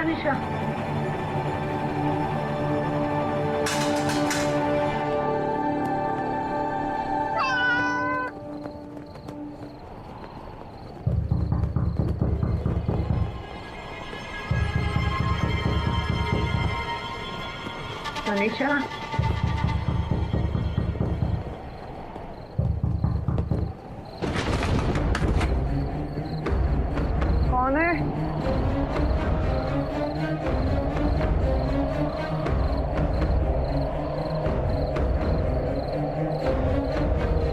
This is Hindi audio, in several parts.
तानिशा। तानिशा, कौन है?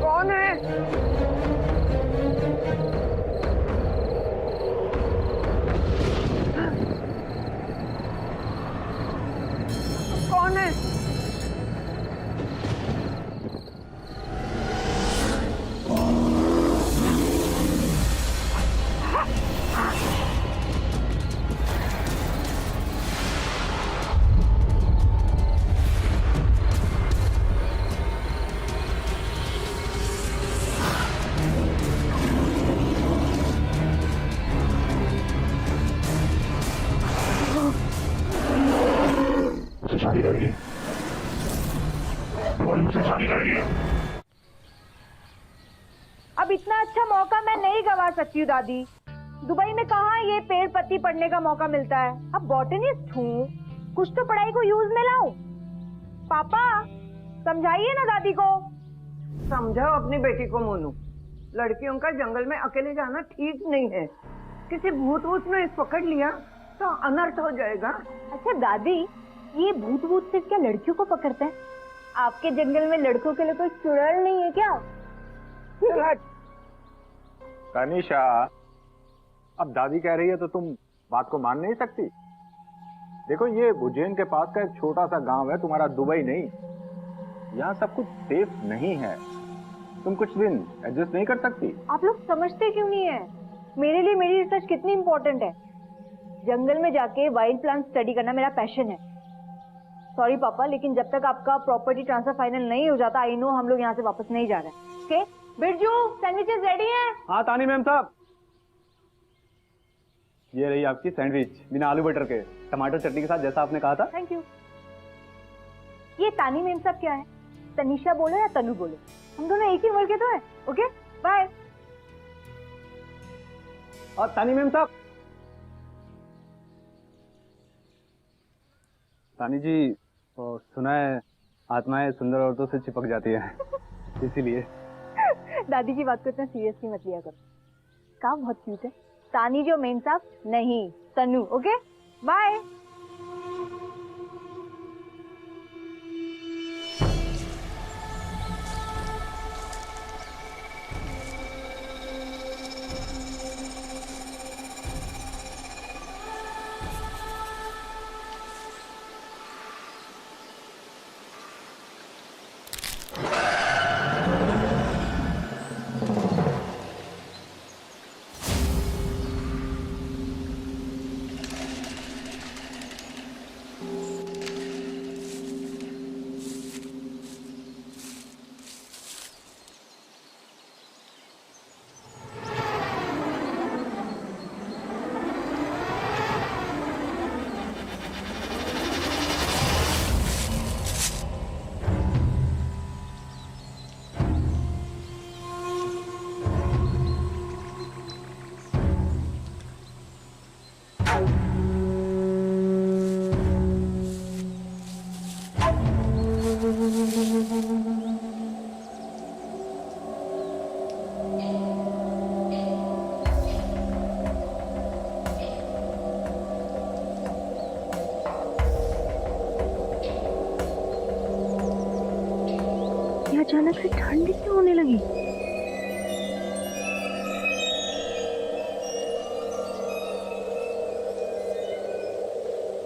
कौन है? कौन है? शादी करेगी, मुझसे शादी करेगी। अब इतना अच्छा मौका मैं नहीं गवा सकती हूँ दादी। दुबई में कहाँ ये पेड़ पत्ती पढ़ने का मौका मिलता है। अब बॉटनिस्ट हूँ, कुछ तो पढ़ाई को यूज में लाऊं। पापा समझाइए ना दादी को। समझाओ अपनी बेटी को मोनू, लड़कियों का जंगल में अकेले जाना ठीक नहीं है। किसी भूत वूत ने पकड़ लिया तो अनर्थ हो जाएगा। अच्छा दादी, ये भूत वूत सिर्फ क्या लड़कियों को पकड़ते हैं? आपके जंगल में लड़कों के लिए कोई चुड़ैल नहीं है क्या? तनिषा, अब दादी कह रही है तो तुम बात को मान नहीं सकती। देखो, ये उज्जैन के पास का एक छोटा सा गांव है, तुम्हारा दुबई नहीं। यहाँ सब कुछ सेफ नहीं है। तुम कुछ दिन एडजस्ट नहीं कर सकती? आप लोग समझते क्यों नहीं है? मेरे लिए मेरी रिसर्च कितनी इंपॉर्टेंट है। जंगल में जाके वाइल्ड प्लांट स्टडी करना मेरा पैशन है। सॉरी पापा, लेकिन जब तक आपका प्रॉपर्टी ट्रांसफर फाइनल नहीं हो जाता, आई नो हम लोग यहाँ से वापस नहीं जा रहे हैं। ओके बिरजू, सैंडविचेस रेडी हैं? हाँ तानी मैम साहब, ये रही आपकी सैंडविच बिना आलू बटर के, टमाटर चटनी के साथ, जैसा आपने कहा था। Thank you. ये तानी मेम साहब क्या है? तनिषा बोलो या तनु बोलो, हम दोनों एक ही उम्र के तो हैं। Okay bye. और तानी मैम साहब, तानी जी, तो सुना है आत्माएं सुंदर औरतों से चिपक जाती है, इसीलिए। दादी की बात को इतना सीरियसली मत लिया करो। काम बहुत क्यूट है। तानी जो मेम साहब नहीं, तनु। Okay bye. अचानक से ठंड क्यों होने लगी?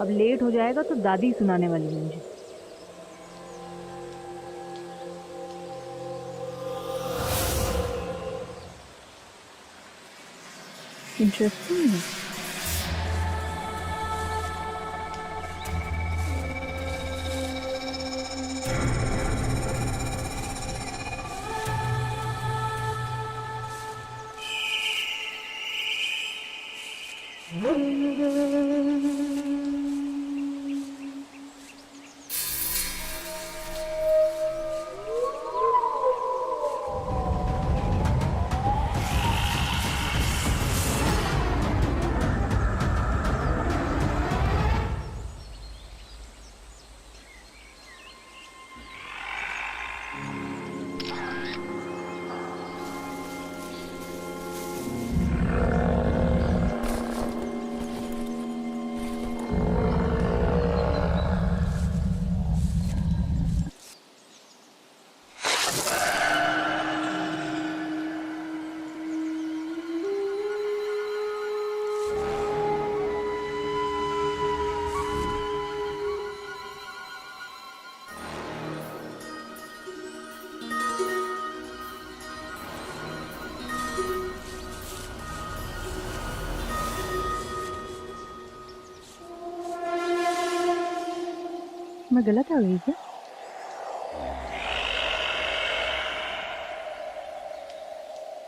अब लेट हो जाएगा तो दादी सुनाने वाली है मुझे। इंटरेस्टिंग है। में गलत आ गई क्या?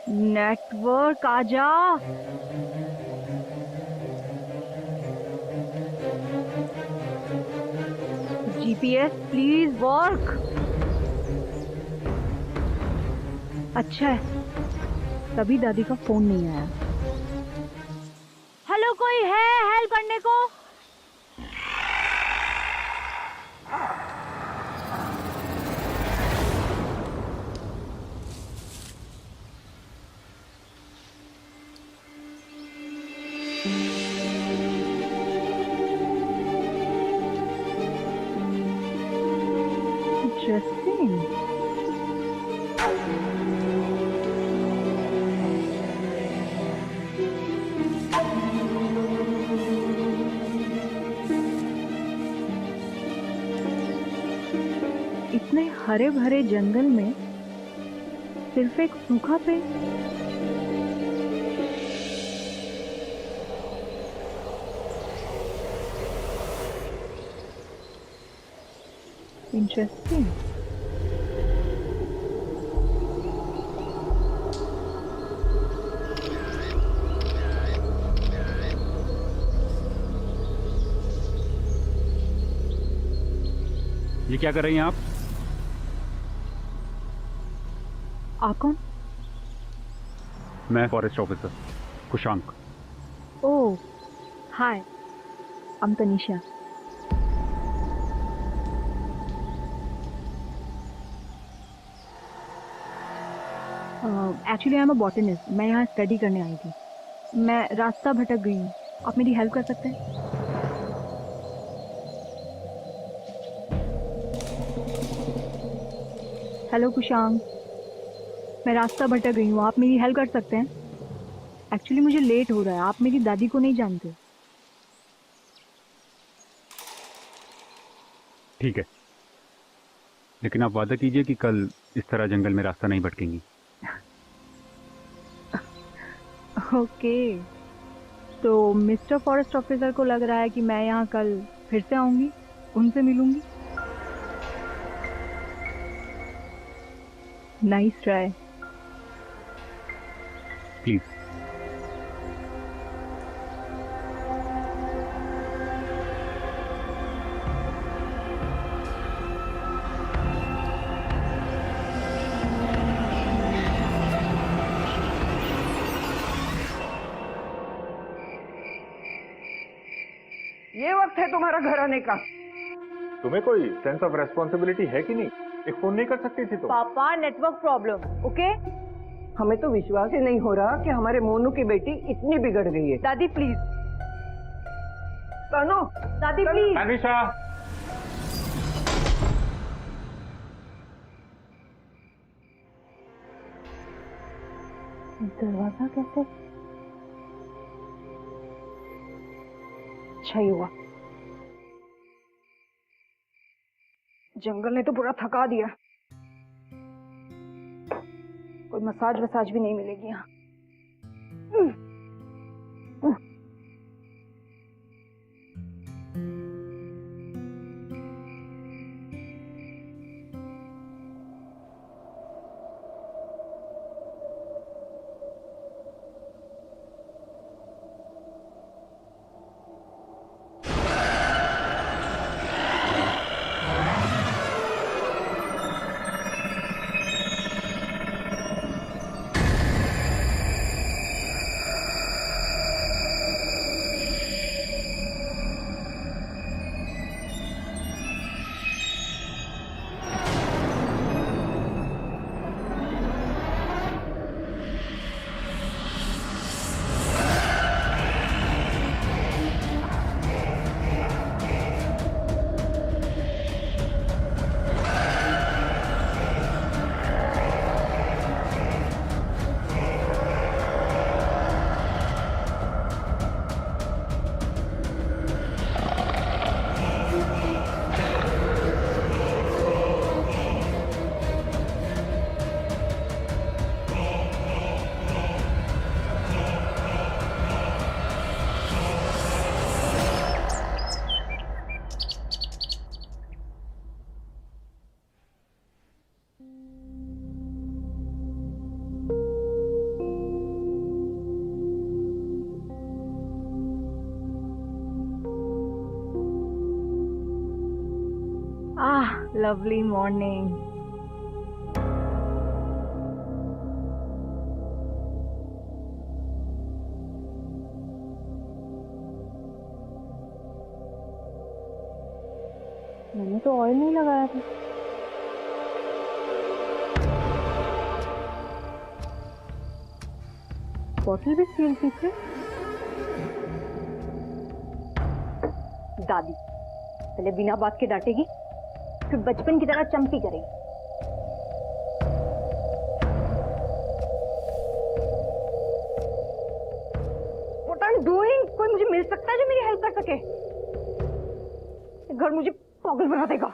नेटवर्क आजा। GPS please work. अच्छा है, तभी दादी का फोन नहीं आया। हेलो, कोई है हेल्प करने को? इंटरेस्टिंग। इतने हरे भरे जंगल में सिर्फ एक सूखा पेड़। इंटरेस्टिंग। ये क्या कर रही हैं आप? आप कौन? मैं forest officer Kushank. Oh hi, I am Tanisha. Actually I am a botanist. मैं यहाँ स्टडी करने आई थी। मैं रास्ता भटक गई हूँ, आप मेरी हेल्प कर सकते हैं? हेलो कुशांक, मैं रास्ता भटक गई हूँ, आप मेरी हेल्प कर सकते हैं? एक्चुअली मुझे लेट हो रहा है, आप मेरी दादी को नहीं जानते। ठीक है, लेकिन आप वादा कीजिए कि कल इस तरह जंगल में रास्ता नहीं भटकेंगी। ओके, तो मिस्टर फॉरेस्ट ऑफिसर को लग रहा है कि मैं यहाँ कल फिर से आऊंगी, उनसे मिलूंगी। Nice try. प्लीज। ये वक्त है तुम्हारा घर आने का। तुम्हें कोई सेंस ऑफ रेस्पॉन्सिबिलिटी है कि नहीं? एक फोन नहीं कर सकती थी तुम? पापा, नेटवर्क प्रॉब्लम। ओके हमें तो विश्वास ही नहीं हो रहा कि हमारे मोनू की बेटी इतनी बिगड़ गई है। दादी प्लीज। कानो, दादी प्लीज। तानिशा, दरवाजा कैसे? अच्छा ही हुआ, जंगल ने तो पूरा थका दिया। कोई मसाज वसाज भी नहीं मिलेगी यहाँ। Lovely morning. मैंने तो ऑयल नहीं लगाया था। बॉटल भी स्टील की थी। दादी पहले बिना बात के डांटेगी, फिर बचपन की तरह चंपी करेगी। What I'm doing? कोई मुझे मिल सकता है जो मेरी हेल्प कर सके? घर मुझे पागल बना देगा।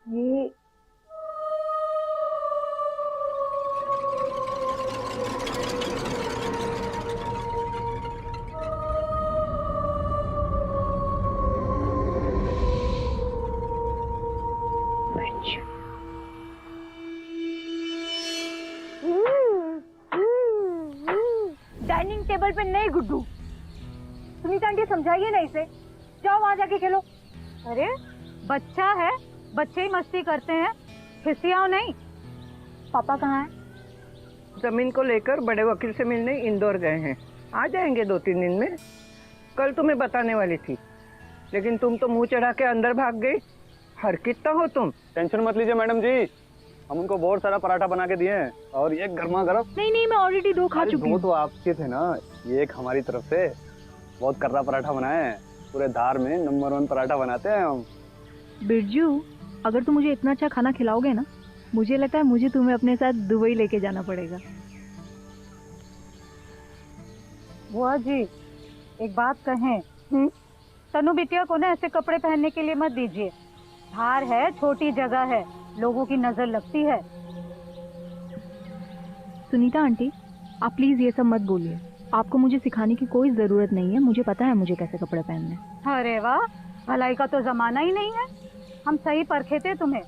ये डाइनिंग टेबल पे नहीं गुड्डू। सुनीता आंटी समझाइए ना इसे। जाओ वहां जाके खेलो। अरे बच्चा है, बच्चे ही मस्ती करते हैं, खिसियाओ नहीं। पापा कहाँ हैं? जमीन को लेकर बड़े वकील से मिलने इंदौर गए हैं। आ जाएंगे 2-3 दिन में। कल तुम्हें बताने वाली थी, लेकिन तुम तो मुंह चढ़ा के अंदर भाग गई। हर कितना हो तुम। टेंशन मत लीजिए मैडम जी, हम उनको बहुत सारा पराठा बना के दिए हैं और ये गर्मा गर्म। नहीं मैं ऑलरेडी 2 खा चुकी हूँ। 2 तो आपके थे ना, ये एक हमारी तरफ से बहुत कर्रा पराठा बनाए हैं। पूरे धार में नंबर 1 पराठा बनाते हैं हम। बिरजू, अगर तुम मुझे इतना अच्छा खाना खिलाओगे ना, मुझे लगता है मुझे तुम्हें अपने साथ दुबई लेके जाना पड़ेगा। बुआ जी, एक बात कहें, तनु बिटिया को ना ऐसे कपड़े पहनने के लिए मत दीजिए। धार है, छोटी जगह है, लोगों की नजर लगती है। सुनीता आंटी, आप प्लीज ये सब मत बोलिए। आपको मुझे सिखाने की कोई जरूरत नहीं है, मुझे पता है मुझे कैसे कपड़े पहनने। अरे वाह, भलाई का तो जमाना ही नहीं है। हम सही परखे थे तुम्हें।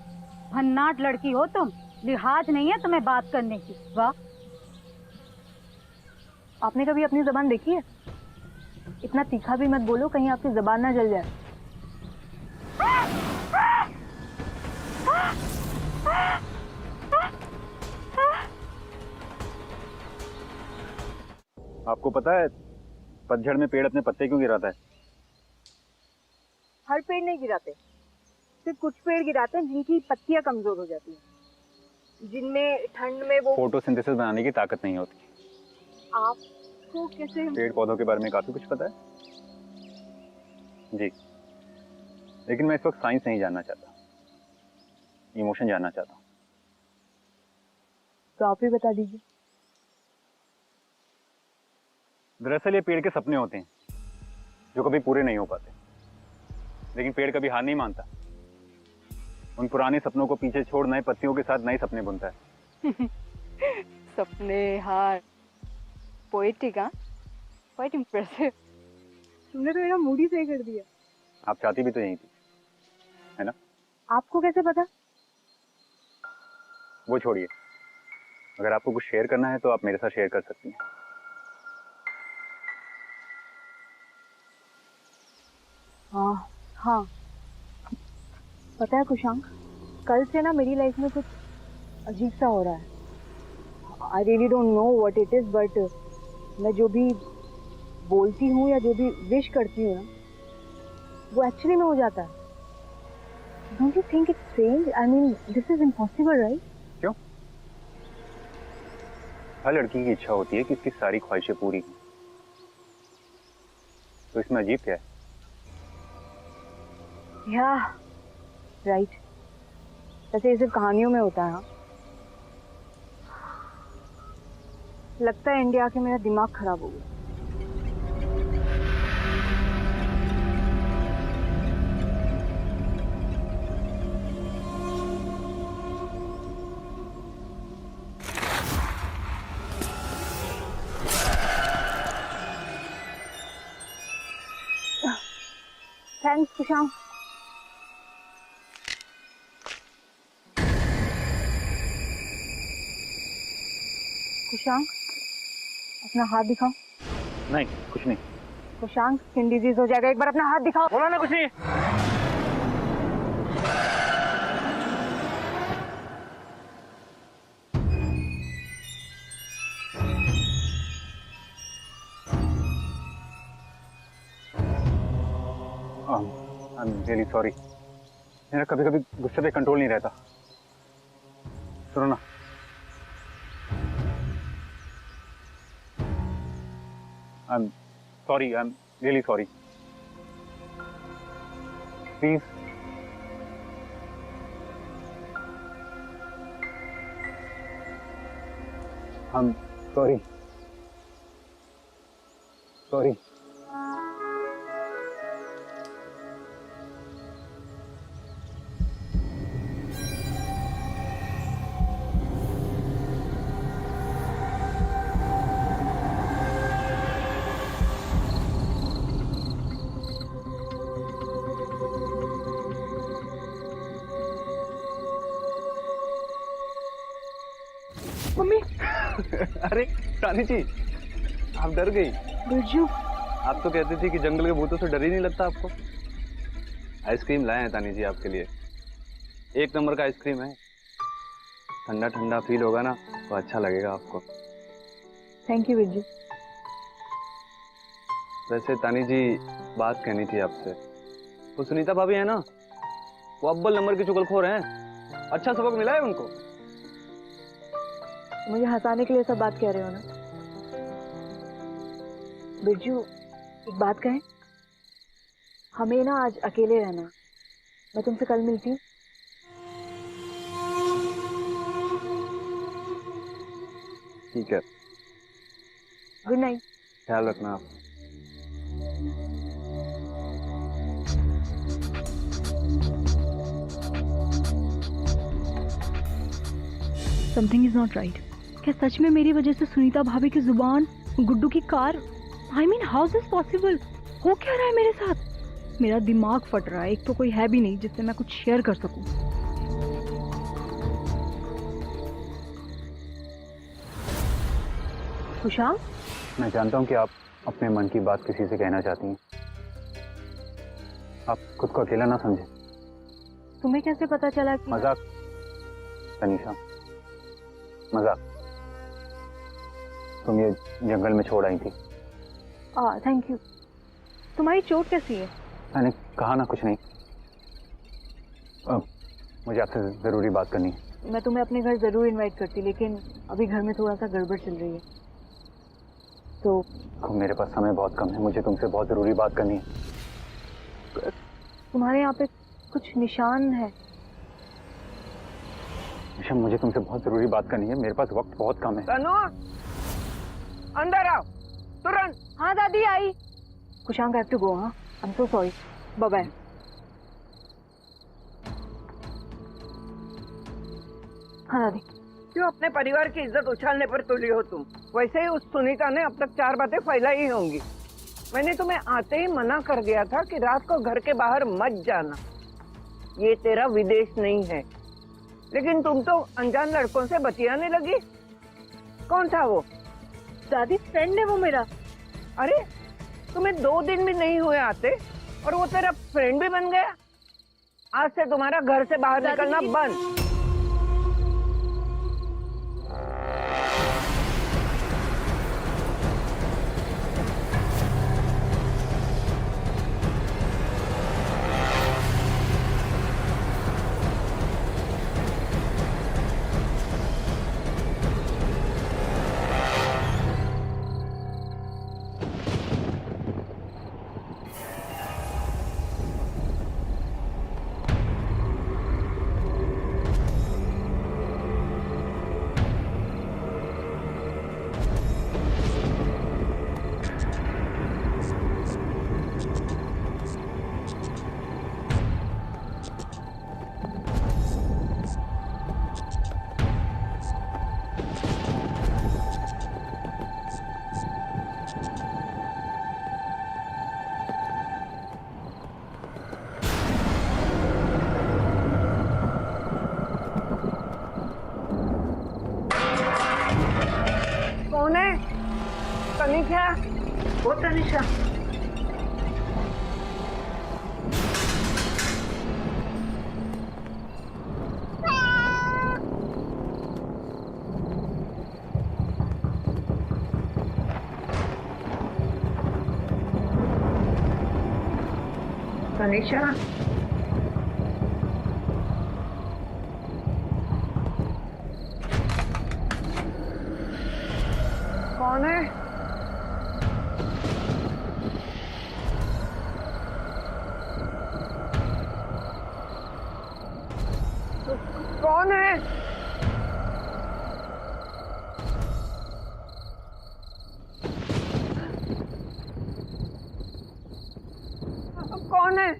भन्नाट लड़की हो तुम, लिहाज नहीं है तुम्हें बात करने की। वाह, आपने कभी अपनी जबान देखी है? इतना तीखा भी मत बोलो, कहीं आपकी जबान ना जल जाए। आपको पता है पतझड़ में पेड़ अपने पत्ते क्यों गिराता है? हर पेड़ नहीं गिराते, सिर्फ कुछ पेड़ गिराते हैं जिनकी पत्तियां कमजोर हो जाती हैं, जिनमें ठंड में वो फोटोसिंथेसिस बनाने की ताकत नहीं होती। आपको कैसे? पेड़ पौधों के बारे में काफी कुछ पता है जी, लेकिन मैं इस वक्त साइंस नहीं जानना चाहता, इमोशन जानना चाहता हूँ। तो आप ही बता दीजिए। दरअसल ये पेड़ के सपने होते हैं जो कभी पूरे नहीं हो पाते, लेकिन पेड़ कभी हार नहीं मानता। उन पुराने सपनों को पीछे छोड़ नए पत्तियों के साथ नए सपने बुनता है। सपने हार, पोएटिक, क्वाइट इम्प्रेसिव। तुमने तो मेरा मूड ही सही कर दिया। आप चाहती भी तो यही थी, है ना? आपको कैसे पता? वो छोड़िए, अगर आपको कुछ शेयर करना है तो आप मेरे साथ शेयर कर सकती हैं। हाँ, पता है कुशांक, कल से ना मेरी लाइफ में कुछ अजीब सा हो रहा है। I really don't know what it is, but मैं जो भी बोलती हूँ या जो भी विश करती हूँ ना, वो एक्चुअली में हो जाता है। Don't you think it's strange? I mean, this is impossible, right? क्यों? हर लड़की की इच्छा होती है कि उसकी सारी ख्वाहिशें पूरी हों। तो इसमें अजीब क्या है? या राइट। वैसे ये सिर्फ कहानियों में होता है। हाँ, लगता है इंडिया आके मेरा दिमाग खराब हो गया। थैंक्स कुशांग। कुशांग, अपना हाथ दिखाओ। नहीं, कुछ नहीं। कुशांग, स्किन डिजीज हो जाएगा, एक बार अपना हाथ दिखाओ। बोला ना कुछ नहीं। I am really sorry. मेरा कभी कभी गुस्से पे कंट्रोल नहीं रहता। सुनो ना, I am sorry, I am really sorry. Please I am sorry, sorry. Mummy अरे रानी जी, आप डर गई। बिरजू, आप तो कहती थी कि जंगल के भूतों से डर ही नहीं लगता आपको। आइसक्रीम लाए हैं तानी जी आपके लिए। एक नंबर का आइसक्रीम है। ठंडा ठंडा फील होगा ना तो अच्छा लगेगा आपको। Thank you Birju. वैसे तानी जी, बात कहनी थी आपसे। वो सुनीता भाभी है ना, वो अव्वल नंबर की चुगलखोर हैं। अच्छा सबक मिला है उनको। मुझे हंसाने के लिए सब बात कह रहे हो ना। बिरजू, एक बात कहें, हमें ना आज अकेले रहना। मैं तुमसे कल मिलती हूँ। ठीक है, गुड नाइट। ख्याल रखना आप। Something is not right. क्या सच में मेरी वजह से सुनीता भाभी की जुबान, गुड्डू की car, I mean how is this possible? हो क्या रहा है मेरे साथ? मेरा दिमाग फट रहा है। एक तो कोई है भी नहीं जिससे मैं कुछ शेयर कर सकूं। कुशांग, मैं जानता हूँ कि आप अपने मन की बात किसी से कहना चाहती हैं। आप खुद को अकेला ना समझें। तुम्हें कैसे पता चला कि मजाक तनीषा, मजाक। तुम ये जंगल में छोड़ आई थी। Thank you. तुम्हारी चोट कैसी है? मैंने कहा ना कुछ नहीं। मुझे आपसे जरूरी बात करनी है। मैं तुम्हें अपने घर जरूर इनवाइट करती, लेकिन अभी घर में थोड़ा सा गड़बड़ चल रही है तो मेरे पास समय बहुत कम है। मुझे तुमसे बहुत जरूरी बात करनी है। तुम्हारे यहाँ पे कुछ निशान है। निशा, मुझे तुमसे बहुत जरूरी बात करनी है। मेरे पास वक्त बहुत कम है। तनु, अंदर आओ तुरंत। हाँ दादी आई। Kushang, I have to go. हाँ, I am so sorry. Bye bye. हाँ दादी। क्यों अपने परिवार की इज्जत उछालने पर तुली हो तुम? वैसे ही उस सुनीता ने अब तक 4 बातें फैलाई ही होंगी। मैंने तुम्हें आते ही मना कर दिया था कि रात को घर के बाहर मत जाना। ये तेरा विदेश नहीं है। लेकिन तुम तो अनजान लड़कों से बतियाने लगी। कौन था वो? दादी, फ्रेंड है वो मेरा। अरे, तुम्हें 2 दिन भी नहीं हुए आते और वो तेरा फ्रेंड भी बन गया। आज से तुम्हारा घर से बाहर निकलना बंद। तनिषा, ओ तनिषा। तनिषा, कौन है? कौन है? कौन है?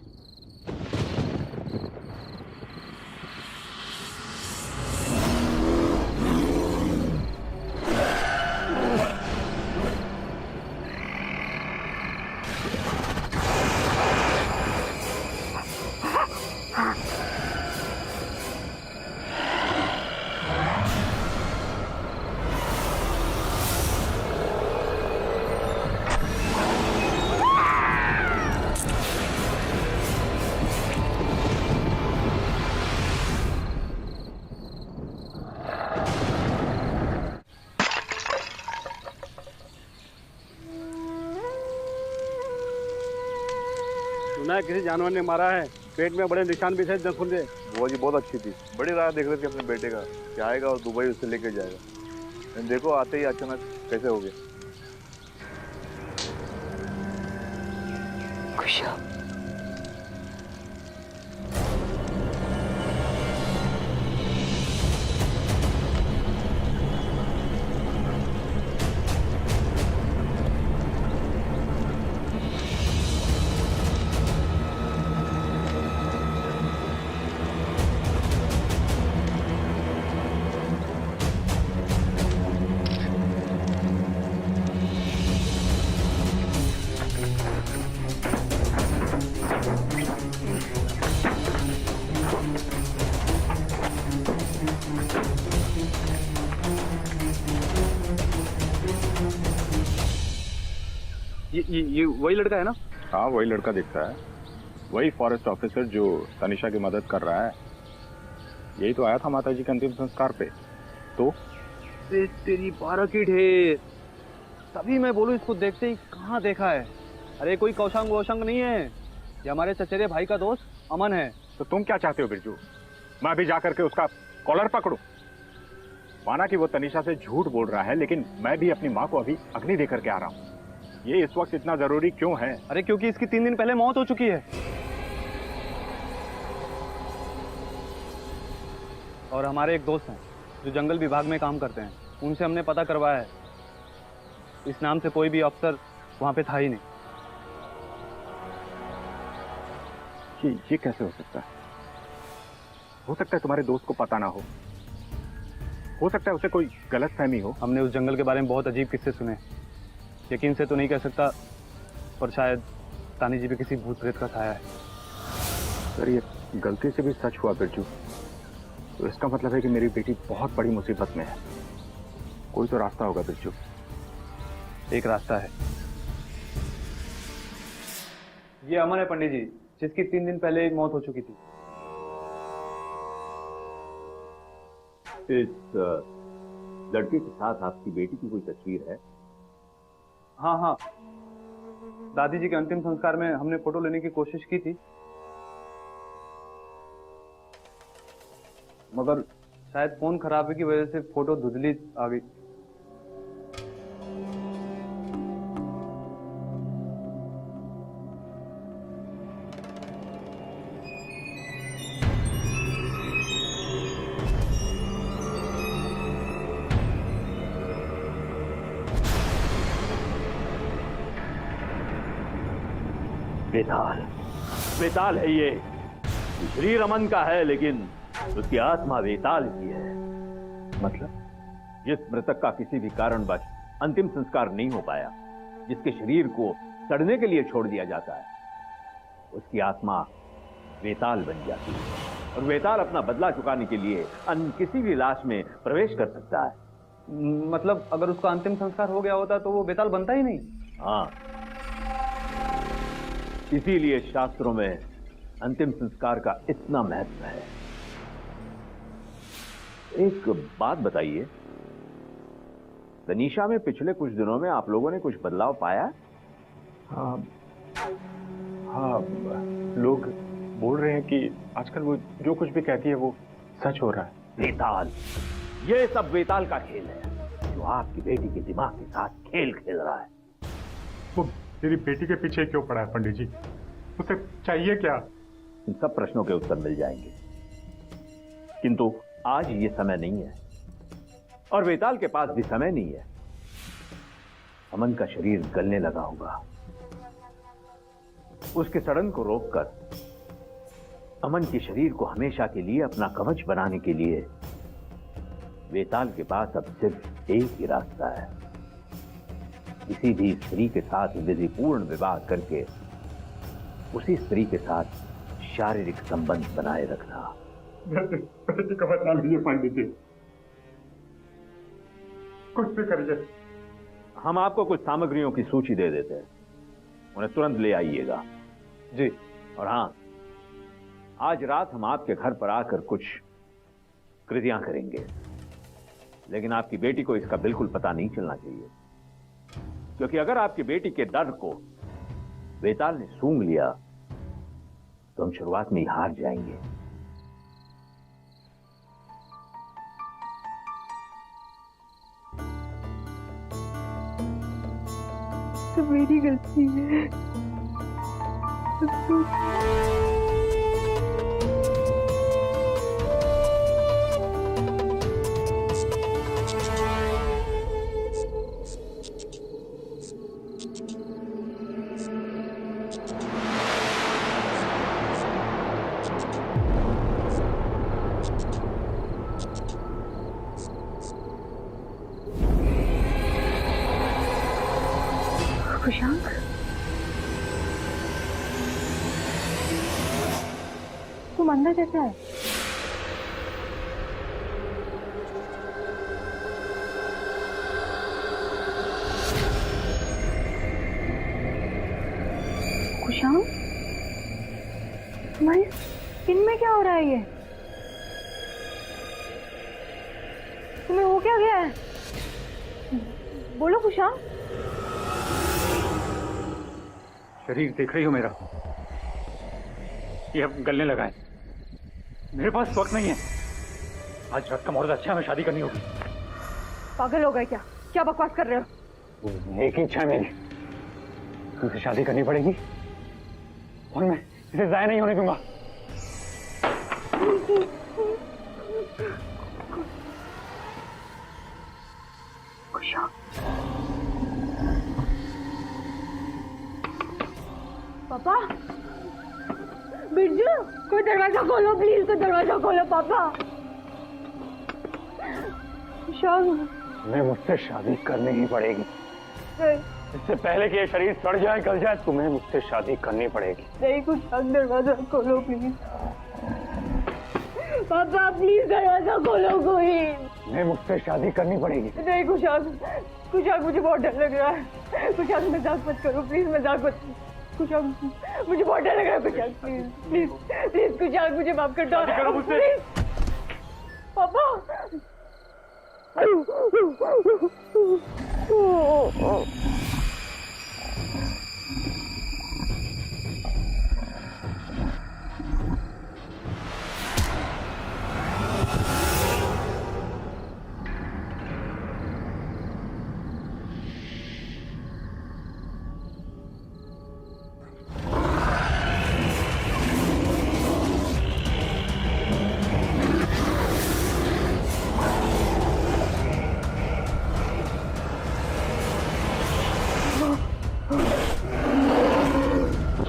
सुना है किसी जानवर ने मारा है, पेट में बड़े निशान भी थे जखम से। वो जी बहुत अच्छी थी, बड़ी राह देख रहे थे अपने बेटे का कि आएगा और दुबई उससे लेके जाएगा। लेकिन देखो आते ही अचानक कैसे हो गया। खुशा, ये वही लड़का है ना? हाँ वही लड़का दिखता है, वही फॉरेस्ट ऑफिसर जो तनिषा की मदद कर रहा है। यही तो आया था माता जी के अंतिम संस्कार पे। तो तेरी 12 की ढेर, तभी मैं बोलूं इसको देखते ही कहाँ देखा है। अरे कोई कौशंग वोशंग नहीं है, ये हमारे चचेरे भाई का दोस्त अमन है। तो तुम क्या चाहते हो बिरजू? मैं अभी जा करके उसका कॉलर पकड़ूं? माना कि वो तनिषा से झूठ बोल रहा है, लेकिन मैं भी अपनी माँ को अभी अग्नि दे करके आ रहा हूँ। ये इस वक्त इतना जरूरी क्यों है? अरे क्योंकि इसकी 3 दिन पहले मौत हो चुकी है। और हमारे एक दोस्त हैं जो जंगल विभाग में काम करते हैं, उनसे हमने पता करवाया है, इस नाम से कोई भी अफसर वहां पे था ही नहीं। ये कैसे हो सकता है? हो सकता है तुम्हारे दोस्त को पता ना हो सकता है उसे कोई गलतफहमी हो। हमने उस जंगल के बारे में बहुत अजीब किस्से सुने, यकीन से तो नहीं कह सकता, पर शायद तानी जी भी किसी भूत प्रेत का छाया है। सर ये गलती से भी सच हुआ बिरजू, तो इसका मतलब है कि मेरी बेटी बहुत बड़ी मुसीबत में है। कोई तो रास्ता होगा बिरजू। एक रास्ता है, ये अमन है पंडित जी, जिसकी 3 दिन पहले मौत हो चुकी थी। इस लड़के के साथ आपकी बेटी की कोई तस्वीर है? हाँ, दादी जी के अंतिम संस्कार में हमने फोटो लेने की कोशिश की थी, मगर शायद फोन खराबी की वजह से फोटो धुंधली आ गई। वेताल है ये। शरीर अमन का है, लेकिन उसकी आत्मा वेताल की है। मतलब जिस मृतक का किसी भी कारणवश अंतिम संस्कार नहीं हो पाया, जिसके शरीर को सड़ने के लिए छोड़ दिया जाता है, उसकी आत्मा वेताल बन जाती है और वेताल अपना बदला चुकाने के लिए अन्य किसी भी लाश में प्रवेश कर सकता है। मतलब अगर उसका अंतिम संस्कार हो गया होता तो वो बेताल बनता ही नहीं। हाँ, इसीलिए शास्त्रों में अंतिम संस्कार का इतना महत्व है। एक बात बताइए, तनीषा में पिछले कुछ दिनों में आप लोगों ने कुछ बदलाव पाया? हाँ हाँ, लोग बोल रहे हैं कि आजकल वो जो कुछ भी कहती है वो सच हो रहा है। वेताल, ये सब वेताल का खेल है जो आपकी बेटी के दिमाग के साथ खेल खेल रहा है। वो मेरी बेटी के पीछे क्यों पड़ा है पंडित जी? उसे चाहिए क्या? इन सब प्रश्नों के उत्तर मिल जाएंगे, किंतु आज ये समय नहीं है और वेताल के पास भी समय नहीं है। अमन का शरीर गलने लगा होगा, उसके सड़न को रोककर अमन के शरीर को हमेशा के लिए अपना कवच बनाने के लिए वेताल के पास अब सिर्फ एक ही रास्ता है, किसी भी स्त्री के साथ विधिपूर्ण विवाह करके उसी स्त्री के साथ शारीरिक संबंध बनाए रखना। बेटी को बता लीजिए पंडित जी, कुछ भी करिए। हम आपको कुछ सामग्रियों की सूची दे देते हैं, उन्हें तुरंत ले आइएगा। जी। और हां, आज रात हम आपके घर पर आकर कुछ कृतियां करेंगे, लेकिन आपकी बेटी को इसका बिल्कुल पता नहीं चलना चाहिए, क्योंकि अगर आपकी बेटी के डर को वेताल ने सूंघ लिया तो हम शुरुआत में ही हार जाएंगे। तो मेरी गलती है। खुशांक, तुम अंदर कैसे आए? खुशांक, तुम्हारी स्किन में क्या हो रहा है? ये तुम्हें हो क्या गया है? बोलो खुशांक। शरीर देख रही हो मेरा, ये अब गलने लगा है। मेरे पास वक्त नहीं है, आज रात का मुहूर्त अच्छा है, हमें शादी करनी होगी। पागल हो गए क्या? क्या बकवास कर रहे हो? एक ही इच्छा है मेरी, तुमसे शादी करनी पड़ेगी और मैं इसे जाया नहीं होने दूंगा। पापा, बिरजू, कोई दरवाजा खोलो प्लीज, कोई दरवाजा खोलो पापा। तुम्हें मुझसे शादी करनी ही पड़ेगी, इससे पहले कि ये शरीर सड़ जाए गल जाए, तुम्हें मुझसे शादी करनी पड़ेगी। नहीं कुछ, दरवाजा खोलो प्लीज पापा, प्लीज दरवाजा खोलो कोई। तुम्हें मुझसे शादी करनी पड़ेगी। नहीं कुशाक, मुझे बहुत डर लग रहा है। कुशाक मजाक मत करो प्लीज, मजाक मत। कुशाक, मुझे बहुत डर लग रहा है। Kushaq please please please, Kushaq मुझे माफ कर दो। शादी करो मुझसे। पापा।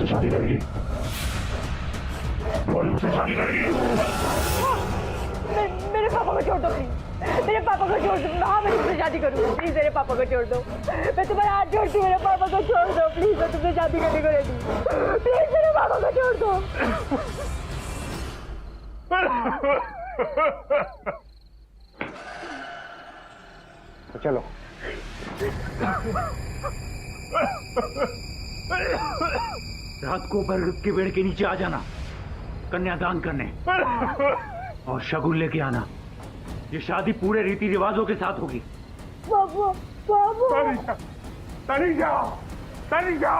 शादी करेगी, बोल मुझसे शादी करेगी। मेरे पापा को छोड़ दो प्लीज, मेरे पापा को छोड़ दो। हाँ, मैं तुमसे शादी करूंगी, प्लीज मेरे पापा को छोड़ दो। मैं तुम्हारा हाथ जोड़ती हूँ, मेरे पापा को छोड़ दो प्लीज, मैं तुमसे शादी करने को रेडी हूँ। प्लीज मेरे पापा को छोड़ दो। तो चलो। रात को बरगद के पेड़ के नीचे आ जाना, कन्यादान करने, और शगुन लेके आना। ये शादी पूरे रीति रिवाजों के साथ होगी। बाबू बाबू तनीजा, तनीजा।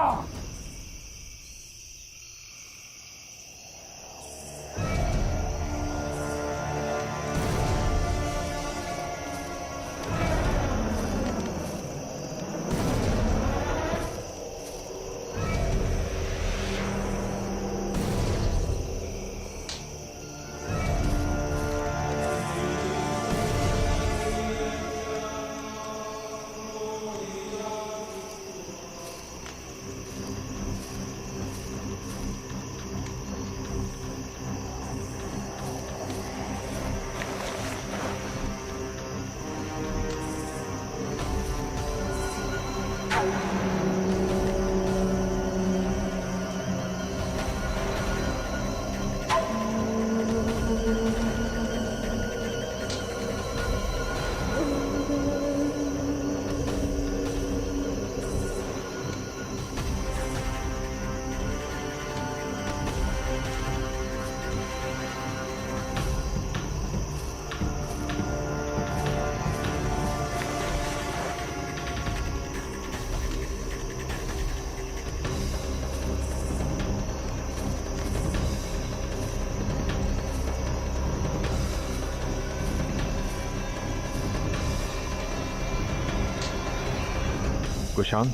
कुशांक,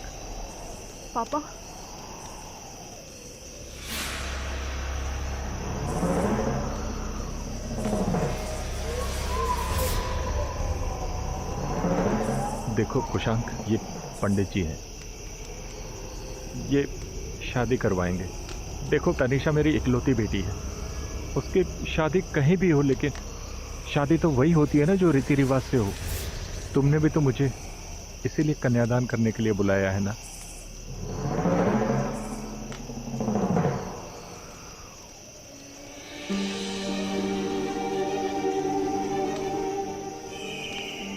पापा, देखो कुशांक, ये पंडित जी हैं, ये शादी करवाएंगे। देखो तनीषा मेरी इकलौती बेटी है, उसकी शादी कहीं भी हो, लेकिन शादी तो वही होती है ना जो रीति रिवाज से हो। तुमने भी तो मुझे इसीलिए कन्यादान करने के लिए बुलाया है ना।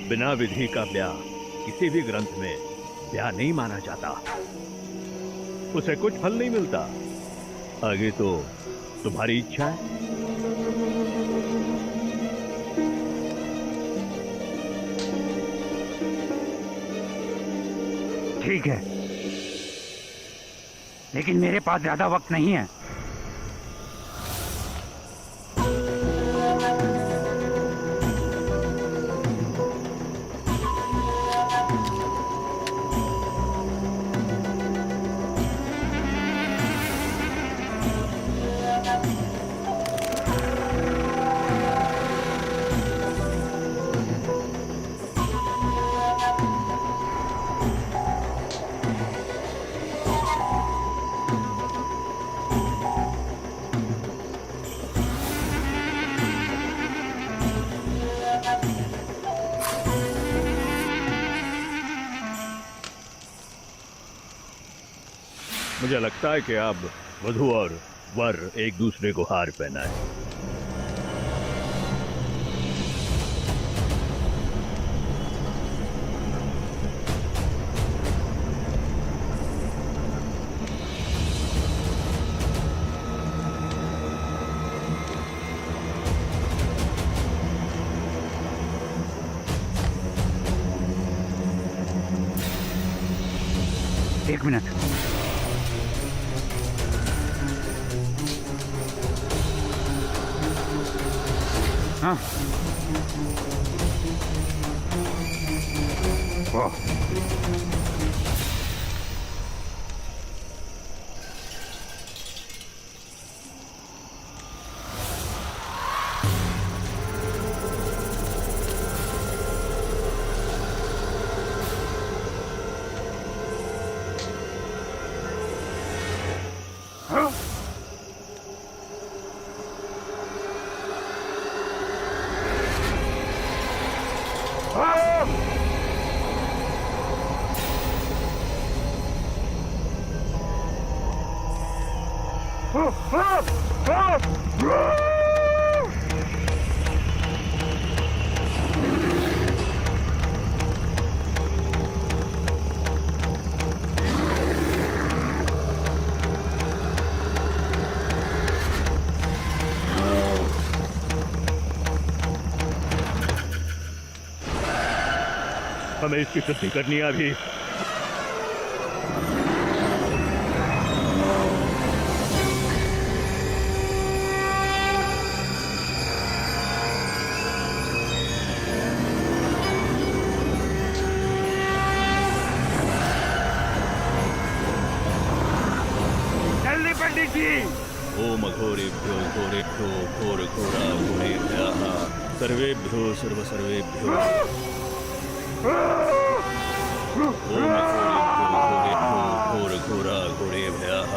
बिना विधि का ब्याह किसी भी ग्रंथ में ब्याह नहीं माना जाता, उसे कुछ फल नहीं मिलता। आगे तो तुम्हारी इच्छा है। ठीक है, लेकिन मेरे पास ज्यादा वक्त नहीं है। मुझे लगता है कि अब वधू और वर एक दूसरे को हार पहनाए। एक मिनट, हाँ, वाह, हमें इसकी शुद्धि करनी है अभी। जल्दी पंडित जी। ओम घोरेभ्यो घोरेभ्यो घोर घोरा घोरेभ्यः सर्वेभ्यो सर्वेभ्यो ओम घोरेभ्यो घोरेभ्यो घोर घोरा घोरेभ्यः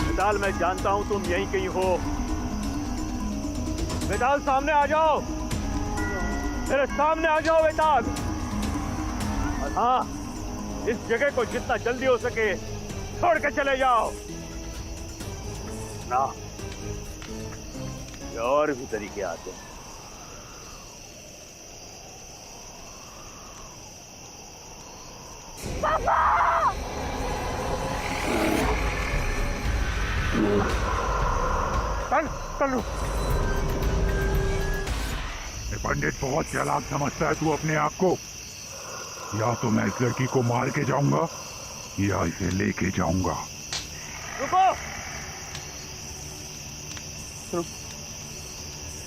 वेताल, मैं जानता हूं तुम यहीं कहीं हो। वेताल, सामने आ जाओ, मेरे सामने आ जाओ वेताल। और हाँ, इस जगह को जितना जल्दी हो सके छोड़ के चले जाओ ना। ये और भी तरीके आते हैं। चलो। पंडित बहुत चालाक समझता है तू अपने आप को। या तो मैं इस लड़की को मार के जाऊंगा या इसे लेके जाऊंगा। रुको। सुनो,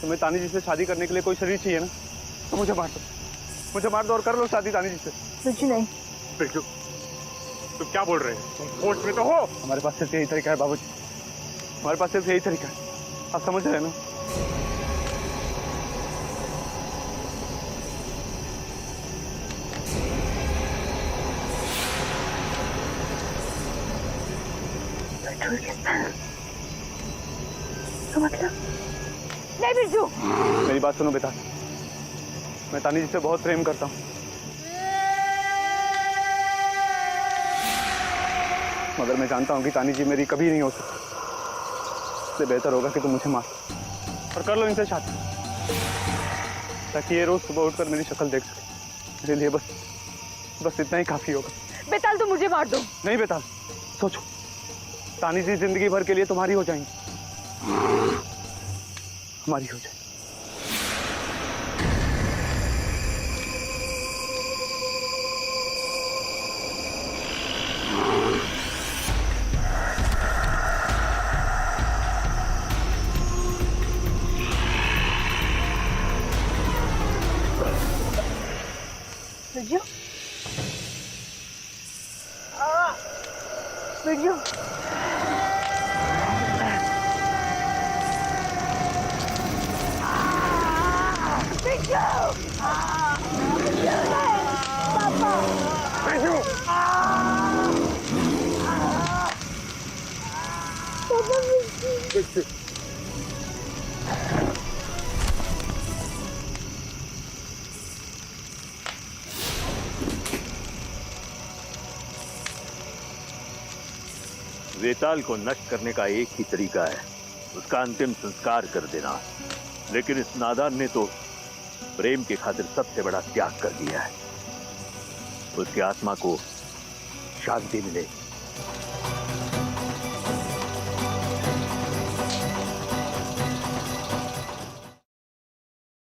तुम्हें तानी जी से शादी करने के लिए कोई शरीर चाहिए ना, तो मुझे मार दो और कर लो शादी तानी जी से। कुछ नहीं। बिल्कुल। तुम क्या बोल रहे हैं? तुम होश में तो हो? हमारे पास सिर्फ यही तरीका है बाबूजी, हमारे पास सिर्फ यही तरीका है। आप समझ रहे हैं ना? तो मतलब नहीं बिरजू। मेरी बात सुनो बेटा, मैं तानी जी से बहुत प्रेम करता हूँ, मगर मैं जानता हूँ कि तानी जी मेरी कभी नहीं हो सकती। इसलिए बेहतर होगा कि तुम मुझे मार और कर लो इनसे शादी, ताकि ये रोज सुबह उठकर मेरी शक्ल देख सके। मेरे लिए बस इतना ही काफी होगा। बेताल, तुम मुझे मार दो। नहीं बेताल, सोचो, तानी जी जिंदगी भर के लिए तुम्हारी हो जाएंगी, हमारी हो जाएगी। बिरजू, बिरजू, वेताल को नष्ट करने का एक ही तरीका है, उसका अंतिम संस्कार कर देना। लेकिन इस नादान ने तो प्रेम की खातिर सबसे बड़ा त्याग कर दिया है। उसकी आत्मा को शांति मिले